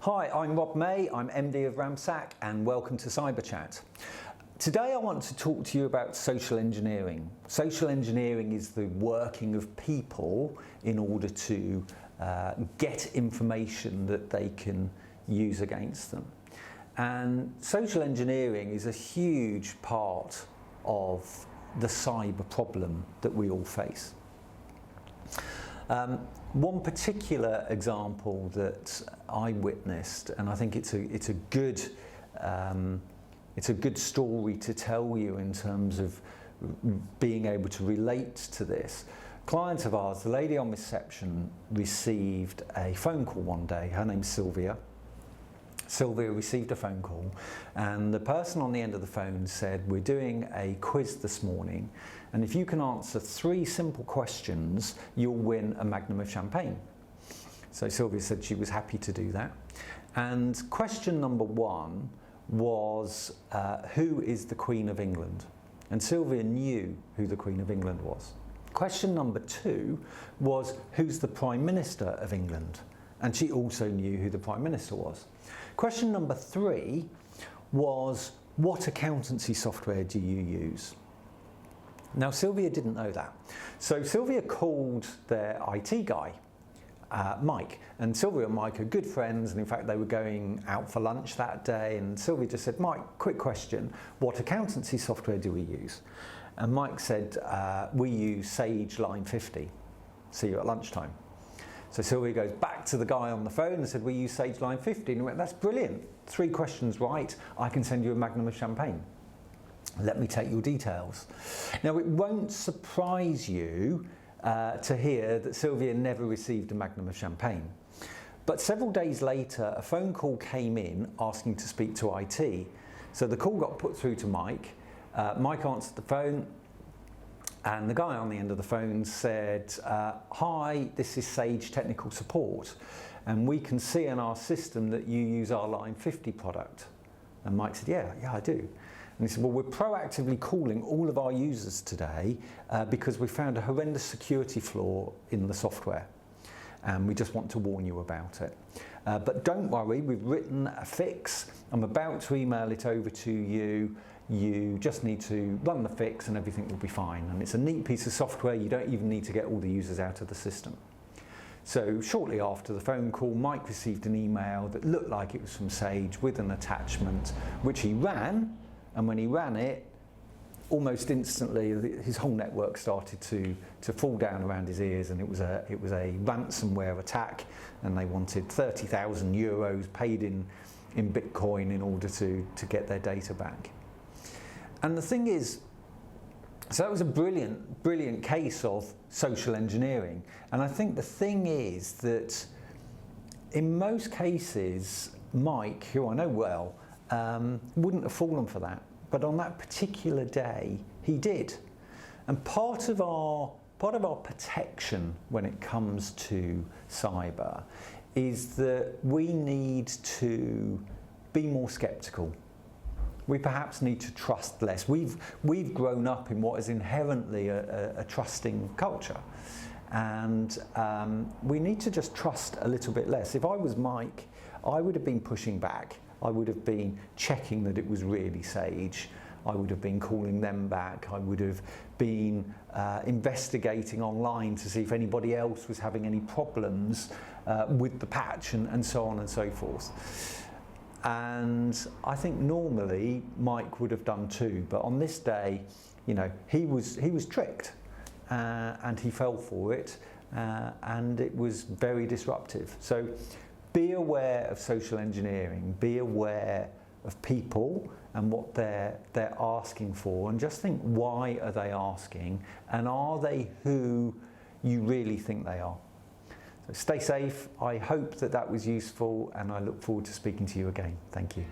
Hi, I'm Rob May, I'm MD of Ramsack, and welcome to Cyber Chat. Today I want to talk to you about social engineering. Social engineering is the working of people in order to get information that they can use against them. And social engineering is a huge part of the cyber problem that we all face. One particular example that I witnessed, and I think it's a good story to tell you in terms of being able to relate to this. Clients of ours, the lady on reception received a phone call one day. Her name's Sylvia. Sylvia received a phone call and the person on the end of the phone said, "We're doing a quiz this morning and if you can answer 3 simple questions, you'll win a magnum of champagne." So Sylvia said she was happy to do that. And question number 1 was, who is the Queen of England? And Sylvia knew who the Queen of England was. Question number 2 was, who's the Prime Minister of England? And she also knew who the Prime Minister was. Question number 3 was, what accountancy software do you use? Now Sylvia didn't know that. So Sylvia called their IT guy, Mike, and Sylvia and Mike are good friends, and in fact they were going out for lunch that day, and Sylvia just said, "Mike, quick question, what accountancy software do we use?" And Mike said, "We use Sage Line 50, see you at lunchtime." So Sylvia goes back to the guy on the phone and said, "We use Sage Line 50. And he went, "That's brilliant, 3 questions right, I can send you a magnum of champagne. Let me take your details." Now it won't surprise you to hear that Sylvia never received a magnum of champagne. But several days later, a phone call came in asking to speak to IT. So the call got put through to Mike. Mike answered the phone, and the guy on the end of the phone said, "Hi, this is Sage Technical Support, and we can see in our system that you use our Line 50 product." And Mike said, yeah, I do. And he said, "Well, we're proactively calling all of our users today because we found a horrendous security flaw in the software. And we just want to warn you about it. But don't worry, we've written a fix. I'm about to email it over to you. You just need to run the fix and everything will be fine. And it's a neat piece of software. You don't even need to get all the users out of the system." So shortly after the phone call, Mike received an email that looked like it was from Sage with an attachment, which he ran. And when he ran it, almost instantly his whole network started to fall down around his ears, and it was a ransomware attack, and they wanted 30,000 euros paid in Bitcoin in order to get their data back. And the thing is, so that was a brilliant case of social engineering. And I think the thing is that in most cases, Mike, who I know well, wouldn't have fallen for that. But on that particular day, he did. And part of our protection when it comes to cyber is that we need to be more skeptical. We perhaps need to trust less. We've grown up in what is inherently a trusting culture. And we need to just trust a little bit less. If I was Mike, I would have been pushing back. I would have been checking that it was really Sage. I would have been calling them back. I would have been investigating online to see if anybody else was having any problems with the patch and so on and so forth. And I think normally Mike would have done too, but on this day, you know, he was tricked and he fell for it, and it was very disruptive. So be aware of social engineering, be aware of people and what they're asking for, and just think, why are they asking, and are they who you really think they are? So stay safe. I hope that was useful, and I look forward to speaking to you again. Thank you.